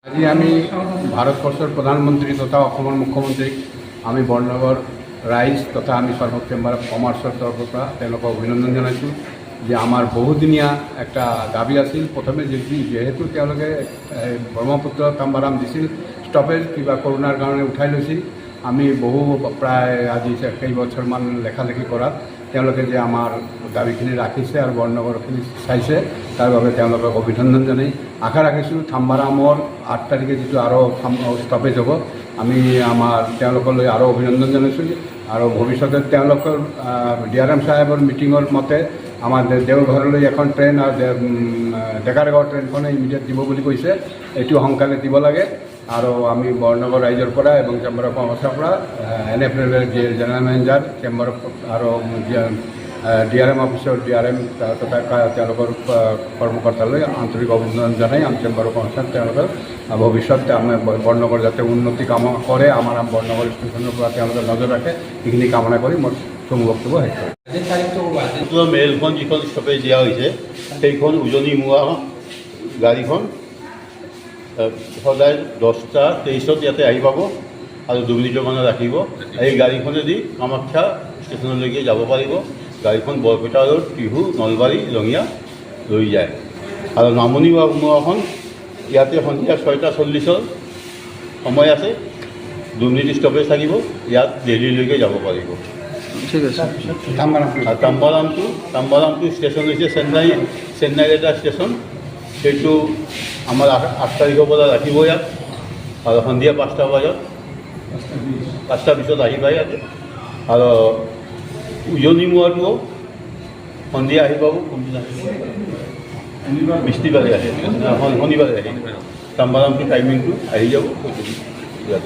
আজি আমি ভাৰতবৰ্ষৰ প্ৰধানমন্ত্ৰী তথা অসমৰ মুখ্যমন্ত্ৰীক আমি বৰনগৰ ৰাইজ তথা আমি সৰ্বক চেম্বাৰ অফ কমাৰ্চৰ তৰফৰ পৰা তেওঁলোকক অভিনন্দন জনাইছোঁ যে আমাৰ বহুদিনীয়া একটা দাবী আছিল। প্ৰথমে যেহেতু তেওঁলোকে ব্ৰহ্মপুত্ৰ তাম্বাৰাম দিছিল ষ্টপেজ কিবা কৰোণাৰ কাৰণে উঠাই লৈছিল, আমি প্ৰায় আজি কেইবছৰমান লেখালেখি কৰাত তেওঁলোকে যে আমাৰ দাবীখিনি ৰাখিছে আৰু বৰনগৰখিনি চাইছে, তাৰ বাবে তেওঁলোকক অভিনন্দন জনাই আশা ৰাখিছোঁ থাম্বাৰামৰ 8 তাৰিখে যিটো আৰু ষ্টপেজ হ'ব, আমি তেওঁলোকলৈ আৰু অভিনন্দন জনাইছোঁ আৰু ভৱিষ্যতে তেওঁলোকৰ DRM সাহেবৰ মিটিঙৰ মতে আমাৰ দেওঘৰলৈ এখন ট্ৰেইন আৰু ডেকাৰগাঁও ট্ৰেইনখনে ইমিডিয়েট দিব বুলি কৈছে। এইটো সোনকালে দিব লাগে আৰু আমি বৰনগৰ ৰাইজৰ পৰা এবং চেম্বাৰ অফ কমাৰ্চৰ পৰা NFL জেনেৰেল মেনেজাৰ চেম্বাৰ আৰু DRM অফিচৰ DRM তথা তেওঁলোকৰ কৰ্মকৰ্তালৈ আন্তৰিক অভিনন্দন জনাই আমি চেম্বাৰ অফ কমাৰ্চত তেওঁলোকৰ ভৱিষ্যতে আমাৰ বৰনগৰ যাতে উন্নতি কাম কৰে, আমাৰ বৰনগৰ ষ্টেচনৰ পৰা তেওঁলোকে নজৰ ৰাখে, সেইখিনি কামনা কৰি মোৰ চমু বক্তব্য শেষ কৰোঁ। মেইলখন যিখন ষ্টপেজ দিয়া হৈছে সেইখন উজনি মোৱা গাড়ীখন সদায় 10টা 23 ইয়াতে আহি পাব আৰু 2 মিনিটৰ কাৰণে ৰাখিব। এই গাড়ীখনেদি কামাখ্যা ষ্টেচনলৈকে যাব পাৰিব। গাড়ীখন বৰপেটা ৰোড, টিহু, নলবাৰী, ৰঙিয়া লৈ যায় আৰু নামনি মোৱাখন ইয়াতে সন্ধিয়া 6:40 সময় আছে, 2 মিনিট ষ্টপেজ থাকিব, ইয়াত দিল্লীলৈকে যাব পাৰিব। ঠিক আছে। তাম্বাৰামটো ষ্টেচন হৈছে চেন্নাইৰ এটা ষ্টেচন, সেইটো আমাৰ 8 তাৰিখৰ পৰা ৰাখিব ইয়াত আৰু সন্ধিয়া 5টা বজাত 5টা পিছত আহি পায় ইয়াতে আৰু উজনি মোৱাটো সন্ধিয়া আহি পাব, বৃষ্টিবাৰে আহে, শনিবাৰে আহি তাম্বাৰামটো টাইমিংটো আহি যাব ইয়াতে।